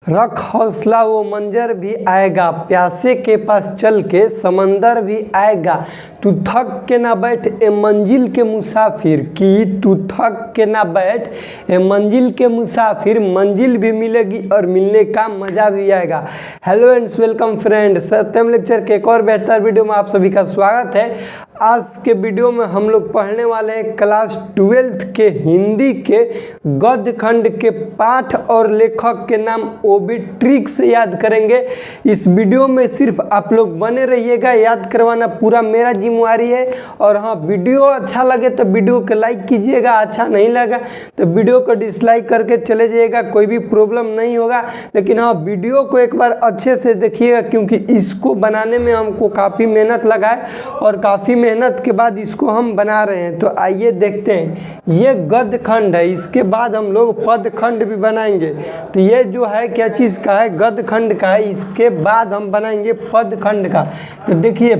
रख हौसला वो मंजर भी आएगा, प्यासे के पास चल के समंदर भी आएगा। तू थक के ना बैठ ए मंजिल के मुसाफिर, कि तू थक के ना बैठ ए मंजिल के मुसाफिर, मंजिल भी मिलेगी और मिलने का मज़ा भी आएगा। हेलो एंड्स वेलकम फ्रेंड, सत्यम लेक्चर के एक और बेहतर वीडियो में आप सभी का स्वागत है। आज के वीडियो में हम लोग पढ़ने वाले हैं क्लास 12th के हिंदी के गद्य खंड के पाठ और लेखक के नाम वो भी ट्रिक से याद करेंगे। इस वीडियो में सिर्फ आप लोग बने रहिएगा, याद करवाना पूरा मेरा जिम्मेवारी है। और हाँ, वीडियो अच्छा लगे तो वीडियो को लाइक कीजिएगा, अच्छा नहीं लगा तो वीडियो को डिसलाइक करके चले जाइएगा, कोई भी प्रॉब्लम नहीं होगा। लेकिन हाँ, वीडियो को एक बार अच्छे से देखिएगा क्योंकि इसको बनाने में हमको काफ़ी मेहनत लगा है और काफ़ी मेहनत के बाद इसको हम बना रहे हैं। तो आइए देखते हैं, ये गद्य खंड है, इसके बाद हम लोग पद खंड भी बनाएंगे। तो ये जो है क्या चीज़ का है, गद्य खंड का है, इसके बाद हम बनाएंगे पद खंड का। तो देखिए,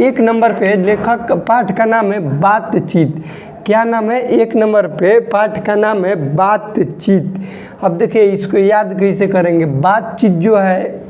एक नंबर पे लेखक पाठ का नाम है बातचीत। क्या नाम है? एक नंबर पे पाठ का नाम है बातचीत। अब देखिए, इसको याद कैसे करेंगे। बातचीत जो है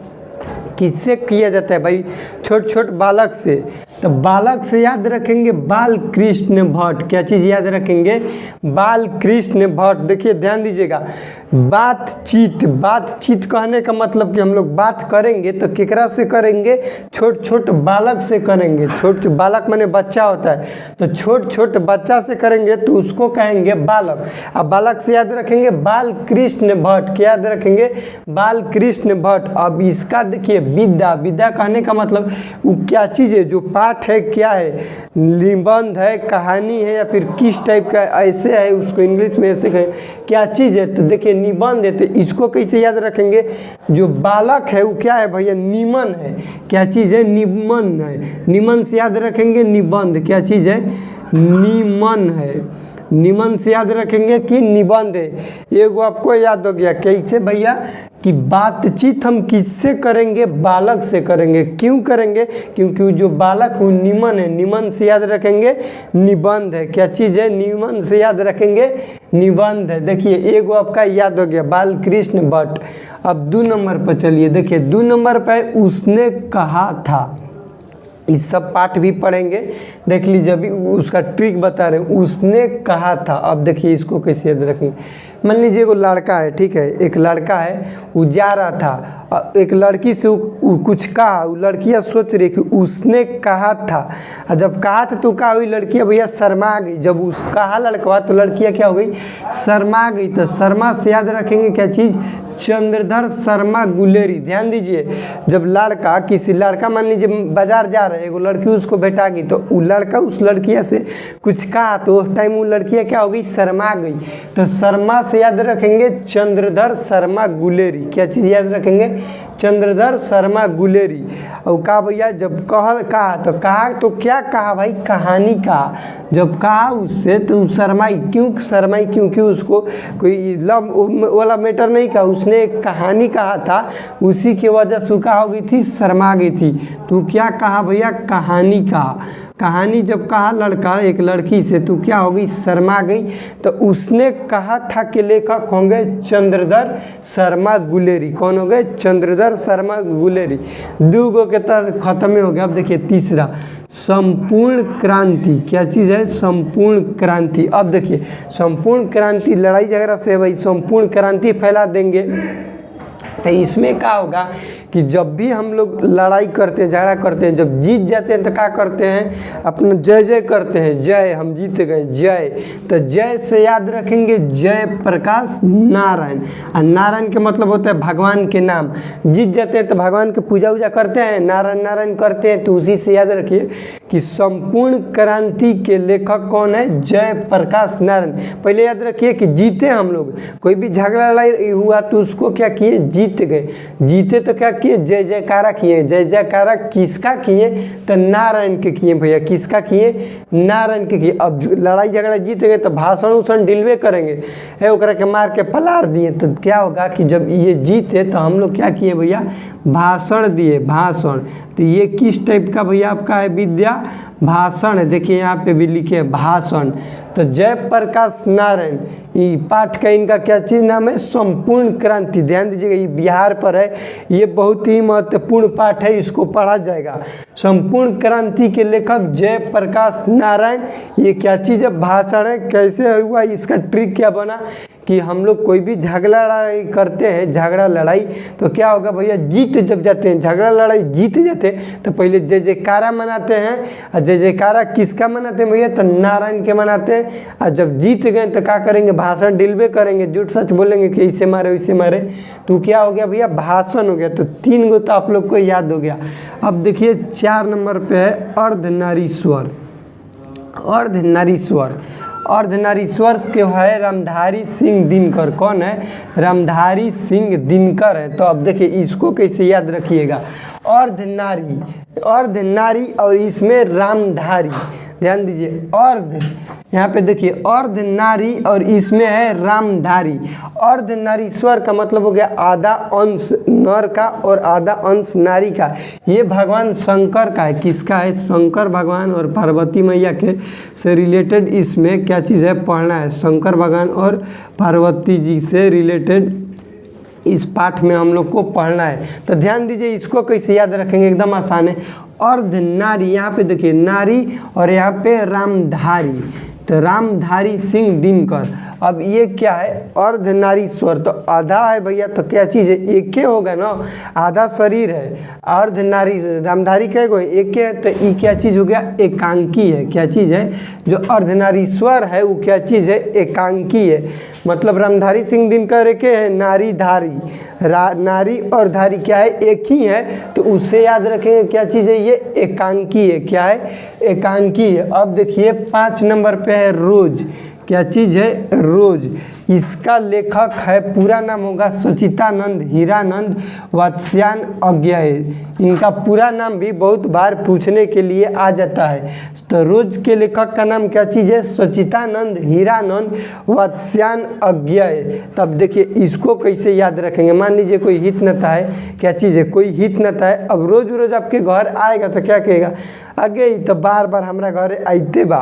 किससे किया जाता है भाई? छोट छोट बालक से। तो बालक से याद रखेंगे बाल कृष्ण भट्ट। क्या चीज़ याद रखेंगे? बाल कृष्ण भट्ट। देखिए ध्यान दीजिएगा, बातचीत, बातचीत कहने का मतलब कि हम लोग बात करेंगे तो केकरा से करेंगे? छोट छोट बालक से करेंगे। छोट बालक माने बच्चा होता है, तो छोट छोट बच्चा से करेंगे तो उसको कहेंगे बालक। अब बालक से याद रखेंगे बाल कृष्ण भट्ट। क्या याद रखेंगे? बाल कृष्ण भट्ट। अब इसका देखिए विद्या, विद्या कहने का मतलब वो क्या चीज़ है, जो पाठ है, क्या है, निबंध है, कहानी है या फिर किस टाइप का ऐसे है, उसको इंग्लिश में ऐसे कहें क्या चीज़ है। तो देखिए निबंध है, तो इसको कैसे याद रखेंगे? जो बालक है वो क्या है भैया? निमन है। क्या चीज़ है? निमन है। निमन से याद रखेंगे निबंध। क्या चीज़ है? निमन है। निमन से याद रखेंगे कि निबंध है। एगो आपको याद हो गया कैसे भैया, कि बातचीत हम किससे करेंगे? बालक से करेंगे। क्यों करेंगे? क्योंकि जो बालक वो निमन है। निमन से याद रखेंगे निबंध है। क्या चीज़ है? निमन से याद रखेंगे निबंध है। देखिए एगो आपका याद हो गया बाल कृष्ण भट्ट। अब 2 नंबर पर चलिए, देखिए 2 नंबर पर उसने कहा था। इस सब पाठ भी पढ़ेंगे, देख लीजिए। अभी उसका ट्रिक बता रहे हैं, उसने कहा था। अब देखिए इसको कैसे याद रखेंगे। मान लीजिए एगो लड़का है, ठीक है, एक लड़का है, वो जा रहा था, एक लड़की से वो कुछ कहा, वो लड़कियाँ सोच रही कि उसने कहा था। और जब कहा था तो कहा हुई लड़कियाँ भैया शर्मा गई। जब उस कहा लड़का तो लड़कियाँ क्या हो गई? शर्मा गई। तो शर्मा से याद रखेंगे क्या चीज़? चंद्रधर शर्मा गुलेरी। ध्यान दीजिए, जब लड़का किसी लड़का मान लीजिए बाजार जा रहे, एगो लड़की उसको भेटा गई, तो वो लड़का उस लड़किया से कुछ कहा तो उस टाइम वो लड़कियाँ क्या हो गई? शर्मा गई। तो शर्मा से याद रखेंगे चंद्रधर शर्मा गुलेरी। क्या चीज़ याद रखेंगे? चंद्रधर शर्मा गुलेरी। और कहा भैया, जब कहा तो क्या कहा भाई? कहानी कहा। जब कहा उससे तो शर्माई। क्यों शर्माई? क्योंकि उसको कोई लव वाला मैटर नहीं कहा, उसने एक कहानी कहा था, उसी की वजह से क्या हो गई थी? शर्मा गई थी। तो क्या कहा भैया? कहानी कहा। कहानी जब कहा लड़का एक लड़की से तो क्या हो गई? शर्मा गई। तो उसने कहा था कि लेखक होंगे चंद्रधर शर्मा गुलेरी। कौन हो गए? चंद्रधर शर्मा गुलेरी। 2 गो के तरह खत्म हो गया। अब देखिए तीसरा, संपूर्ण क्रांति। क्या चीज़ है? संपूर्ण क्रांति। अब देखिए संपूर्ण क्रांति लड़ाई झगड़ा से भाई संपूर्ण क्रांति फैला देंगे। तो इसमें क्या होगा कि जब भी हम लोग लड़ाई करते हैं, झगड़ा करते हैं, जब जीत जाते हैं तो क्या करते हैं? अपना जय जय करते हैं। जय, हम जीत गए, जय। तो जय से याद रखेंगे जय प्रकाश नारायण। और नारायण के मतलब होता है भगवान के नाम। जीत जाते हैं तो भगवान की पूजा वूजा करते हैं, नारायण नारायण करते हैं। तो उसी से याद रखिए कि संपूर्ण क्रांति के लेखक कौन है? जय प्रकाश नारायण। पहले याद रखिए कि जीते हम लोग, कोई भी झगड़ा लड़ाई हुआ तो उसको क्या किए? जीत गए। जीते तो क्या किए? जय जयकारा किए। जय जयकारा किसका किए? तो नारायण के किए भैया। किसका किए? नारायण के किए। अब लड़ाई झगड़ा जीत गए तो भाषण उषण डिलवे करेंगे, है ओकरा के मार के पलार दिए। तो क्या होगा कि जब ये जीते तो हम लोग क्या किए भैया? भाषण दिए। भाषण तो ये किस टाइप का भैया आपका है विद्या? भाषण है। देखिए यहाँ पे भी लिखे भाषण। तो जयप्रकाश नारायण, ये पाठ का इनका क्या चीज़ नाम है? संपूर्ण क्रांति। ध्यान दीजिएगा, ये बिहार पर है, ये बहुत ही महत्वपूर्ण पाठ है, इसको पढ़ा जाएगा। संपूर्ण क्रांति के लेखक जयप्रकाश नारायण। ये क्या चीज़ है? भाषण है। कैसे हुआ इसका ट्रिक क्या बना कि हम लोग कोई भी झगड़ा लड़ाई करते हैं, झगड़ा लड़ाई, तो क्या होगा भैया? जीत जब जाते हैं, झगड़ा लड़ाई जीत जाते हैं, तो पहले जय जयकारा मनाते हैं। और जय जयकारा किसका मनाते हैं भैया? तो नारायण के मनाते हैं। और जब जीत गए तो क्या करेंगे? भाषण डिलवे करेंगे, झूठ सच बोलेंगे कि इसे मारे वैसे मारे। तो क्या हो गया भैया? भाषण हो गया। तो 3 गो तो आप लोग को याद हो गया। अब देखिए 4 नंबर पे है अर्धनारीश्वर। अर्धनारीश्वर, अर्धनारीश्वर के है रामधारी सिंह दिनकर। कौन है? रामधारी सिंह दिनकर है। तो अब देखिए इसको कैसे याद रखिएगा? अर्धनारी, अर्धनारी और इसमें रामधारी। ध्यान दीजिए, अर्ध, यहाँ पे देखिए अर्धनारी और इसमें है रामधारी। अर्धनारीश्वर का मतलब हो गया आधा अंश नर का और आधा अंश नारी का। ये भगवान शंकर का है। किसका है? शंकर भगवान और पार्वती मैया के से रिलेटेड इसमें क्या चीज़ है? पढ़ना है। शंकर भगवान और पार्वती जी से रिलेटेड इस पाठ में हम लोग को पढ़ना है। तो ध्यान दीजिए, इसको कैसे याद रखेंगे? एकदम आसान है। अर्धनारी, यहाँ पे देखिए नारी और यहाँ पे रामधारी। तो रामधारी सिंह दिनकर। अब ये क्या है? अर्धनारीश्वर। तो आधा है भैया, तो क्या चीज़ है? एक होगा ना, आधा शरीर है। अर्धनारी, रामधारी क्या है? एक है। तो ये क्या चीज़ हो गया? एकांकी है। क्या चीज़ है? जो अर्धनारीश्वर है वो क्या चीज़ है? एकांकी है। मतलब रामधारी सिंह दिनकर एक है, नारी धारी, नारी और धारी क्या है? एक ही है। तो उससे याद रखेंगे क्या चीज़ है? ये एकांकी है। क्या है? एकांकी है। अब देखिए 5 नंबर पे है रोज। क्या चीज़ है? रोज। इसका लेखक है, पूरा नाम होगा सचितानंद हीरानंद वात्स्यायन अज्ञेय। इनका पूरा नाम भी बहुत बार पूछने के लिए आ जाता है। तो रोज के लेखक का नाम क्या चीज़ है? सचितानंद हीरानंद वात्स्यायन अज्ञेय। तब देखिए इसको कैसे याद रखेंगे? मान लीजिए कोई हित नेता है। क्या चीज़ है? कोई हित नेता है। अब रोज रोज आपके घर आएगा तो क्या कहेगा? अगे तो बार बार हमरा घरे आइते बा।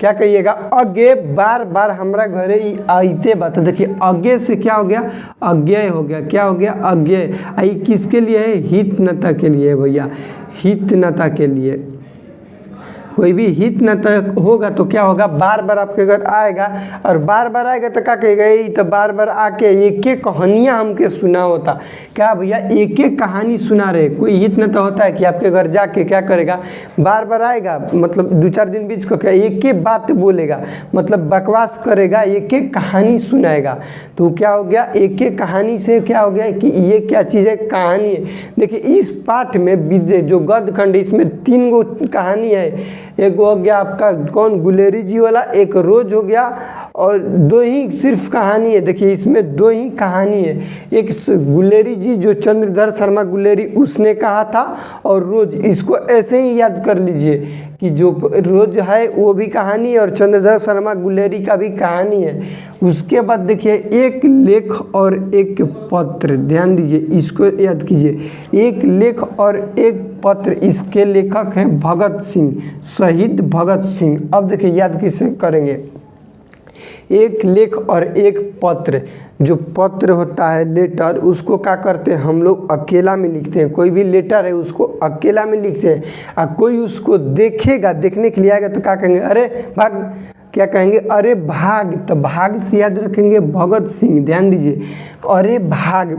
क्या कहिएगा? अगे बार बार हमरा घरे आइते बा। तो देखिए अज्ञेय से क्या हो गया? अज्ञेय हो गया। क्या हो गया? अज्ञेय। आई किसके लिए है? हित नेता के लिए भैया, हित नेता के लिए। कोई भी हित नेता होगा तो क्या होगा? बार बार आपके घर आएगा और बार बार आएगा तो क्या कहेगा? ये तो बार बार आके एक एक कहानियाँ हमके सुना होता। क्या भैया? एक एक कहानी सुना रहे। कोई हित नेता होता है कि आपके घर जाके क्या करेगा? बार बार आएगा, मतलब 2-4 दिन बीच को क्या एक एक बात बोलेगा, मतलब बकवास करेगा, एक एक कहानी सुनाएगा। तो क्या हो गया? एक एक कहानी से क्या हो गया कि ये क्या चीज़ है? कहानी है। देखिए इस पाठ में जो गद्य खंड, इसमें 3 गो कहानी है। एक हो गया आपका कौन? गुलेरी जी वाला। एक रोज हो गया और 2 ही सिर्फ कहानी है। देखिए इसमें 2 ही कहानी है। एक गुलेरी जी जो चंद्रधर शर्मा गुलेरी उसने कहा था, और रोज। इसको ऐसे ही याद कर लीजिए कि जो रोज है वो भी कहानी है और चंद्रधर शर्मा गुलेरी का भी कहानी है। उसके बाद देखिए एक लेख और एक पत्र। ध्यान दीजिए, इसको याद कीजिए। एक लेख और एक पत्र। इसके लेखक हैं भगत सिंह, शहीद भगत सिंह। अब देखिए याद किससे करेंगे? एक लेख और एक पत्र। जो पत्र होता है, लेटर, उसको क्या करते हैं हम लोग? अकेला में लिखते हैं। कोई भी लेटर है उसको अकेला में लिखते हैं। और कोई उसको देखेगा, देखने के लिए आएगा तो क्या कहेंगे? अरे भाग। क्या कहेंगे? अरे भाग। तो भाग से याद रखेंगे भगत सिंह। ध्यान दीजिए, अरे भाग।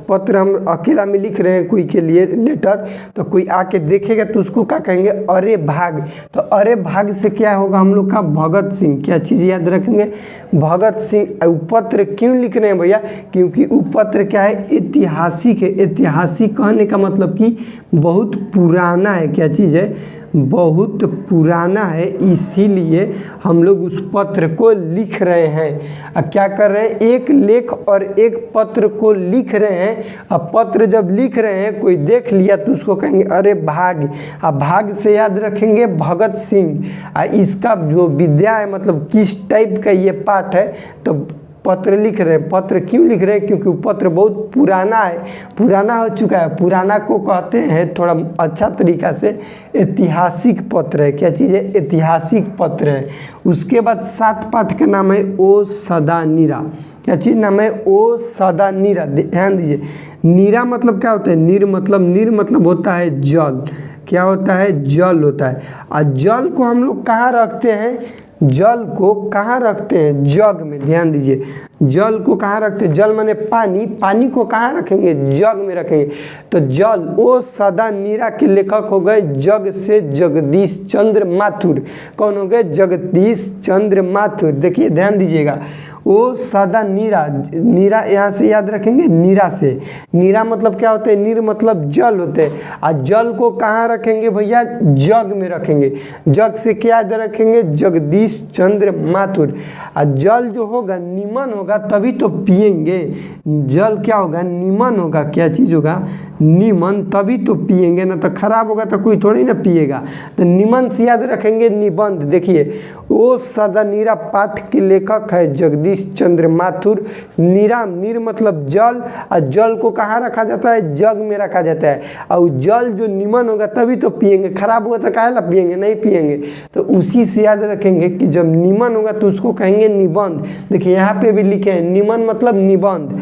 पत्र हम अकेला में लिख रहे हैं कोई के लिए लेटर, तो कोई आके देखेगा तो उसको क्या कहेंगे? अरे भाग। तो अरे भाग से क्या होगा हम लोग का? भगत सिंह। क्या चीज़ याद रखेंगे? भगत सिंह। पत्र क्यों लिख रहे हैं भैया? क्योंकि वो पत्र क्या है? ऐतिहासिक है। ऐतिहासिक कहने का मतलब कि बहुत पुराना है। क्या चीज़ है? बहुत पुराना है, इसीलिए हम लोग उस पत्र को लिख रहे हैं। अब क्या कर रहे हैं? एक लेख और एक पत्र को लिख रहे हैं। अब पत्र जब लिख रहे हैं, कोई देख लिया तो उसको कहेंगे अरे भाग। अब भाग से याद रखेंगे भगत सिंह। इसका जो विद्या है, मतलब किस टाइप का ये पाठ है, तो पत्र लिख रहे हैं। पत्र क्यों लिख रहे हैं? क्योंकि वो पत्र बहुत पुराना है, पुराना हो चुका है। पुराना को कहते हैं थोड़ा अच्छा तरीका से ऐतिहासिक पत्र है। क्या चीज़ है? ऐतिहासिक पत्र है। उसके बाद 7 पाठ का नाम है ओ सदा नीरा। क्या चीज़ नाम है? ओ सदा नीरा। ध्यान दीजिए, नीरा मतलब क्या होता है? नीर मतलब होता है जल। क्या होता है? जल होता है। और जल को हम लोग कहाँ रखते हैं? जल को कहाँ रखते हैं? जग में। ध्यान दीजिए, जल को कहाँ रखते हैं? जल माने पानी, पानी को कहाँ रखेंगे? जग में रखेंगे। तो जल ओ सदा नीरा के लेखक हो गए जग से जगदीश चंद्र माथुर। कौन हो गए? जगदीश चंद्र माथुर। देखिए ध्यान दीजिएगा, ओ सदा नीरा, नीरा यहाँ से याद रखेंगे, नीरा से। नीरा मतलब क्या होते हैं? नीर मतलब जल होते हैं। और जल को कहाँ रखेंगे भैया? जग में रखेंगे। जग से क्या याद रखेंगे? जगदीश चंद्र माथुर। और जल जो होगा नीमन होगा तभी तो पिएंगे। जल क्या होगा? नीमन होगा। क्या चीज़ होगा? नीमन, तभी तो पिएंगे, ना तो खराब होगा तो कोई थोड़ी ना पिएगा। तो नीमन से याद रखेंगे निबंध। देखिए, ओ सदा नीरा पाठ के लेखक है जगदीश चंद्र माथुर। नीरा, नीर मतलब जल, और जल को कहाँ रखा जाता है? जग में रखा जाता है। और जल जो निमन होगा तभी तो पिएंगे, खराब होगा तो काहे ला पिएंगे? नहीं पिएंगे। तो उसी से याद रखेंगे कि जब निमन होगा तो उसको कहेंगे निबंध। देखिए यहाँ पे भी लिखे हैं निमन मतलब निबंध।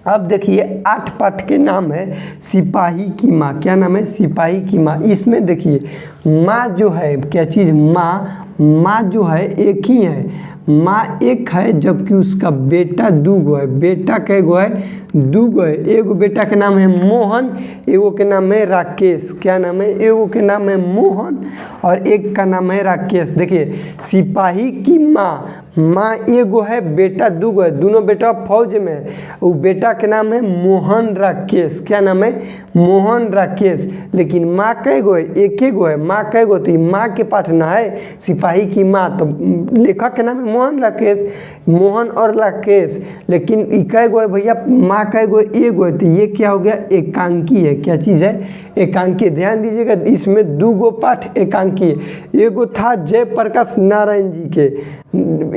अब देखिए 8 पाठ के नाम है सिपाही की माँ। क्या नाम है? सिपाही की माँ। इसमें देखिए माँ जो है, क्या चीज़? माँ जो है एक ही है। माँ एक है जबकि उसका बेटा 2 गो है। बेटा कै गो है? 2 गो है। एगो बेटा के नाम है मोहन, एगो के नाम है राकेश। क्या नाम है? एगो के नाम है मोहन और एक का नाम है राकेश। देखिए सिपाही की माँ, माँ एगो है, बेटा 2 गो है। दोनों बेटा फौज में है। वो बेटा के नाम है मोहन राकेश। क्या नाम है? मोहन राकेश। लेकिन माँ कै गो है? एक ही गो है। माँ कै गो? तो माँ के पाठ ना है सिपाही की माँ। तो लेखक के नाम है मोहन राकेश, मोहन और राकेश। लेकिन कै गो है भैया? माँ कै गो? एगो है। तो ये क्या हो गया? एकांकी है। क्या चीज़ है? एकांकी। ध्यान दीजिएगा, इसमें 2 गो पाठ एकांकी है। एगो था जयप्रकाश नारायण जी के,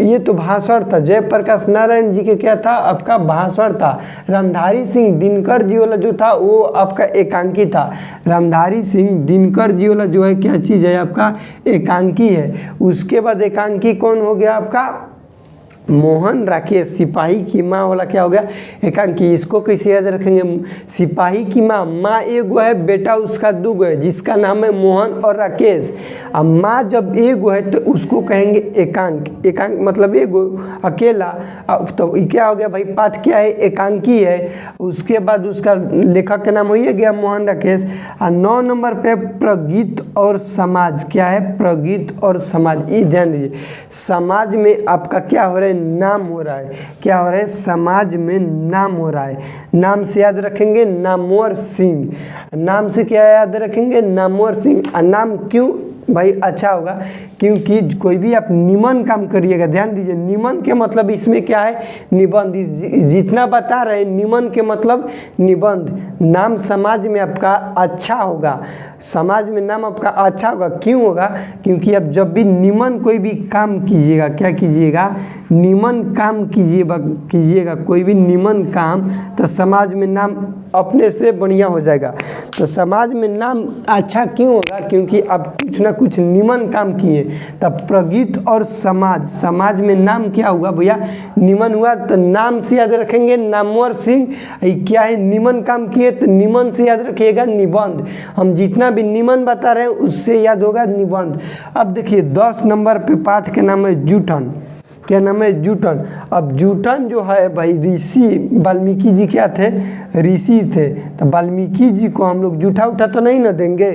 ये तो भाषण था। जयप्रकाश नारायण जी के क्या था? आपका भाषण था। रामधारी सिंह दिनकर जी वाला जो था वो आपका एकांकी था। रामधारी सिंह दिनकर जी वाला जो है क्या चीज़ है? आपका एकांकी है। उसके बाद एकांकी कौन हो गया? आपका मोहन राकेश। सिपाही की माँ वाला क्या हो गया? एकांकी। इसको कैसे याद रखेंगे? सिपाही की माँ, माँ एगो है, बेटा उसका 2 गो है, जिसका नाम है मोहन और राकेश। अब माँ जब एगो है तो उसको कहेंगे एकांक। एकांक मतलब एगो, अकेला। अब तो क्या हो गया भाई? पाठ क्या है? एकांकी है। उसके बाद उसका लेखक का नाम हो गया मोहन राकेश। और 9 नंबर पे प्रगीत और समाज। क्या है? प्रगीत और समाज। ये ध्यान दीजिए, समाज में आपका क्या हो रहा है? नाम हो रहा है। क्या हो रहा है? समाज में नाम हो रहा है। नाम से याद रखेंगे नामवर सिंह। नाम से क्या याद रखेंगे? नामवर सिंह। नाम क्यों भाई अच्छा होगा? क्योंकि कोई भी आप निमन काम करिएगा। ध्यान दीजिए, निमन के मतलब इसमें क्या है? निबंध। जितना बता रहे निमन के मतलब निबंध। नाम समाज में आपका अच्छा होगा। समाज में नाम आपका अच्छा होगा। क्यों होगा? क्योंकि आप जब भी निमन कोई भी काम कीजिएगा, क्या कीजिएगा? निमन काम कीजिएगा कोई भी निमन काम, तो समाज में नाम अपने से बढ़िया हो जाएगा। तो समाज में नाम अच्छा क्यों होगा? क्योंकि आप कुछ ना कुछ निमन काम किए। तब प्रगीत और समाज, समाज में नाम क्या हुआ भैया? निमन हुआ। तो नाम से याद रखेंगे नामवर सिंह। क्या है? निमन काम किए, तो निमन से याद रखिएगा निबंध। हम जितना भी निमन बता रहे हैं उससे याद होगा निबंध। अब देखिए 10 नंबर पे पाठ के नाम है जूठन। क्या नाम है? जूठन। अब जूठन जो है भाई ऋषि, वाल्मीकि जी क्या थे? ऋषि थे। तो वाल्मीकि जी को हम लोग जूठा उठा तो नहीं ना देंगे?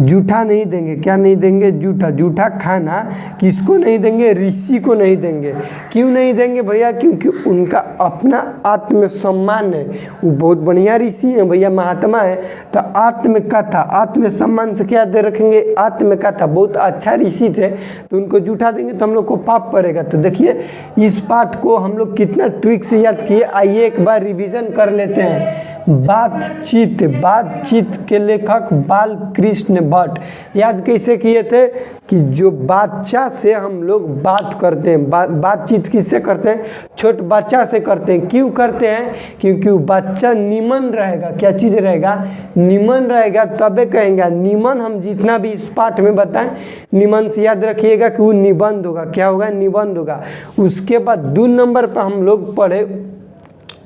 जूठा नहीं देंगे। क्या नहीं देंगे? जूठा। जूठा खाना किसको नहीं देंगे? ऋषि को नहीं देंगे। क्यों नहीं देंगे भैया? क्योंकि उनका अपना आत्मसम्मान है। वो बहुत बढ़िया ऋषि हैं भैया, महात्मा है। तो आत्मकथा, आत्मसम्मान से क्या दे रखेंगे? आत्मकथा। बहुत अच्छा ऋषि थे, तो उनको जूठा देंगे तो हम लोग को पाप पड़ेगा। तो देखिए इस पाठ को हम लोग कितना ट्रिक से याद किए। आइए एक बार रिवीजन कर लेते हैं। बातचीत, बातचीत के लेखक बाल कृष्ण भट्ट। याद कैसे किए थे कि जो बच्चा से हम लोग बात करते हैं, बातचीत किससे करते हैं, छोट बच्चा से करते हैं। क्यों करते हैं, क्योंकि वो बच्चा निमन रहेगा, क्या चीज़ रहेगा, निमन रहेगा, तबे कहेंगे निमन। हम जितना भी इस पाठ में बताएं निमन से याद रखिएगा कि वो निबंध होगा, क्या होगा, निबंध होगा। उसके बाद 2 नंबर पर हम लोग पढ़े,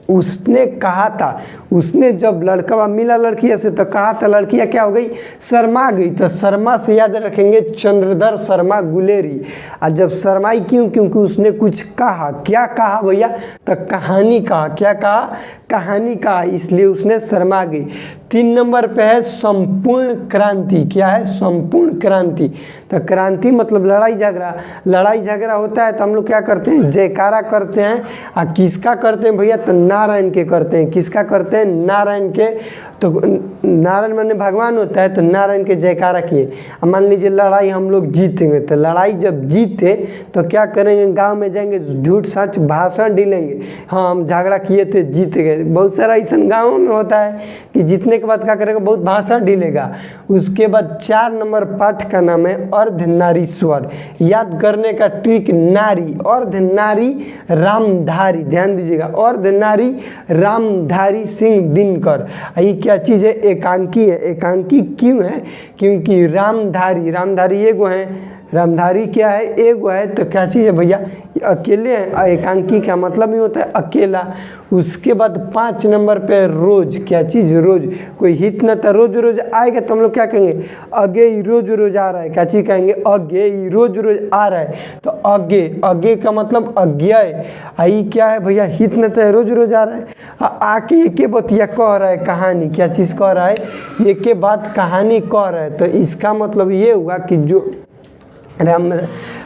उसने कहा था, उसने जब लड़का मिला लड़किया से तो कहा था, लड़कियाँ क्या हो गई, शर्मा गई। तो शर्मा से याद रखेंगे चंद्रधर शर्मा गुलेरी। और जब शर्माई क्यों, क्योंकि उसने कुछ कहा। क्या कहा भैया, तो कहानी कहा। क्या कहा, कहानी कहा, इसलिए उसने शर्मा गई। 3 नंबर पे है संपूर्ण क्रांति। क्या है, संपूर्ण क्रांति। तो क्रांति मतलब लड़ाई झगड़ा, लड़ाई झगड़ा होता है तो हम लोग क्या करते हैं, जयकारा करते हैं। और किसका करते हैं भैया, तो नारायण के करते हैं। किसका करते हैं, नारायण के। तो नारायण माने भगवान होता है, तो नारायण के जयकारा किए। मान लीजिए लड़ाई हम लोग जीतेंगे, तो लड़ाई जब जीते तो क्या करेंगे, गांव में जाएंगे, झूठ सच भाषण ढीलेंगे, हाँ हम झगड़ा किए थे, जीत गए। बहुत सारा ऐसा गाँव में होता है कि जीतने के बाद क्या करेगा, बहुत भाषण ढीलेगा। उसके बाद 4 नंबर पाठ का नाम है अर्धनारीश्वर। याद करने का ट्रिक, नारी, अर्धनारी रामधारी, ध्यान दीजिएगा, अर्धनारी रामधारी सिंह दिनकर। ये क्या चीज़ है, एकांकी है। एकांकी क्यों है, क्योंकि रामधारी, रामधारी एगो है, रामधारी क्या है, एगो है। तो क्या चीज़ है भैया, अकेले हैं। एकांकी का मतलब ही होता है अकेला। उसके बाद 5 नंबर पे रोज। क्या चीज़, रोज। कोई हित न था, रोज रोज आएगा तो हम लोग क्या कहेंगे, अगे ही रोज रोज आ रहा है। क्या चीज़ कहेंगे, अगे ही रोज रोज आ रहा है। तो अगे, अगे का मतलब अज्ञेय। आई क्या है भैया, हित न था, रोज रोज आ रहा है। आके एक बतिया कह रहा है, कहानी। क्या चीज़ कह रहा है, एक के बाद कहानी कह रहा है। तो इसका मतलब ये हुआ कि जो राम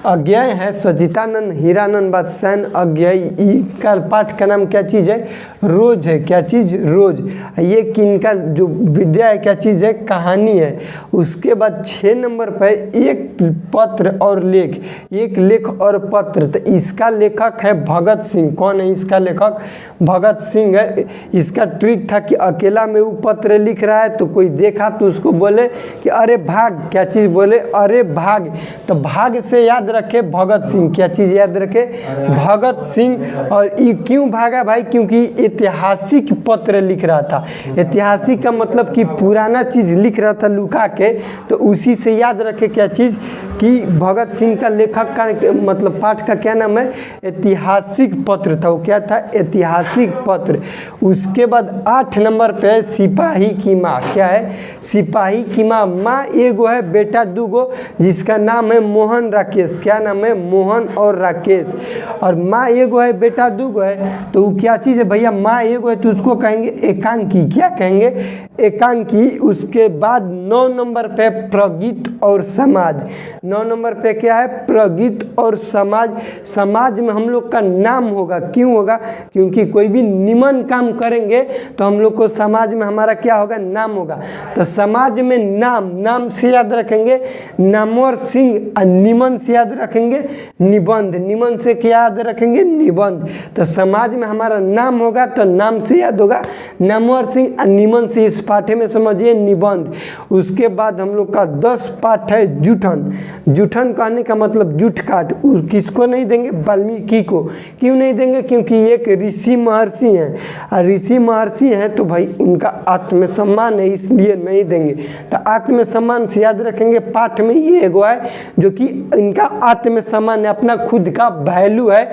अज्ञेय है, सचितानंद हीरानंद बादशाह अज्ञेय। का पाठ का नाम क्या चीज़ है, रोज है। क्या चीज़, रोज। ये किनका जो विद्या है, क्या चीज़ है, कहानी है। उसके बाद 6 नंबर पर एक पत्र और लेख, एक लेख और पत्र। तो इसका लेखक है भगत सिंह। कौन है इसका लेखक, भगत सिंह है। इसका ट्रिक था कि अकेला में वो पत्र लिख रहा है, तो कोई देखा तो उसको बोले कि अरे भाग। क्या चीज़ बोले, अरे भाग। तो भाग से याद रखे भगत सिंह। क्या चीज़ याद रखे, भगत सिंह। और ये क्यों भागा भाई, क्योंकि ऐतिहासिक पत्र लिख रहा था। ऐतिहासिक का मतलब कि पुराना चीज़ लिख रहा था लुका के। तो उसी से याद रखे क्या चीज़, कि भगत सिंह का लेखक का मतलब पाठ का क्या नाम है, ऐतिहासिक पत्र था। वो क्या था, ऐतिहासिक पत्र। उसके बाद 8 नंबर पे सिपाही की माँ। क्या है, सिपाही की माँ। माँ एगो है, बेटा दूगो, जिसका नाम है मोहन राकेश। क्या नाम है, मोहन और राकेश। और माँ एगो है, बेटा दूगो है। तो वो क्या चीज़ है भैया, माँ एगो है तो उसको कहेंगे एकांकी। क्या कहेंगे, एकांकी। उसके बाद 9 नंबर पे प्रगीत और समाज। 9 नंबर पे क्या है, प्रगीत और समाज। समाज में हम लोग का नाम होगा। क्यों होगा, क्योंकि कोई भी निमन काम करेंगे तो हम लोग को समाज में हमारा क्या होगा, नाम होगा। तो समाज में नाम, नाम से याद रखेंगे नामवर सिंह। निमन से याद रखेंगे निबंध, निमन से क्या याद रखेंगे, निबंध। तो समाज में हमारा नाम होगा तो नाम से याद होगा नामवर सिंह। निमन से इस पाठे में समझिए निबंध। उसके बाद हम लोग का 10 पाठ है जूठन। जूठन कहने का मतलब जूठ काट। किसको नहीं देंगे, वाल्मीकि को। क्यों नहीं देंगे, क्योंकि एक ऋषि महर्षि हैं। और ऋषि महर्षि हैं तो भाई उनका आत्मसम्मान है, इसलिए नहीं देंगे। तो आत्मसम्मान से याद रखेंगे, पाठ में ये एगो है जो कि इनका आत्मसम्मान है, अपना खुद का वैल्यू है।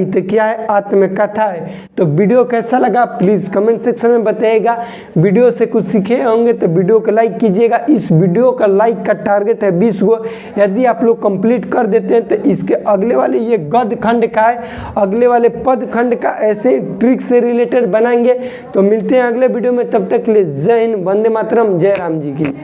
तो क्या है, आत्मकथा है। तो वीडियो कैसा लगा प्लीज़ कमेंट सेक्शन में बताइएगा। वीडियो से कुछ सीखे होंगे तो वीडियो को लाइक कीजिएगा। इस वीडियो का लाइक का टारगेट है 20 गो। यदि आप लोग कंप्लीट कर देते हैं तो इसके अगले वाले ये गद्य खंड का है, अगले वाले पद खंड का ऐसे ट्रिक से रिलेटेड बनाएंगे। तो मिलते हैं अगले वीडियो में, तब तक के लिए जय हिंद, वंदे मातरम, जय राम जी की।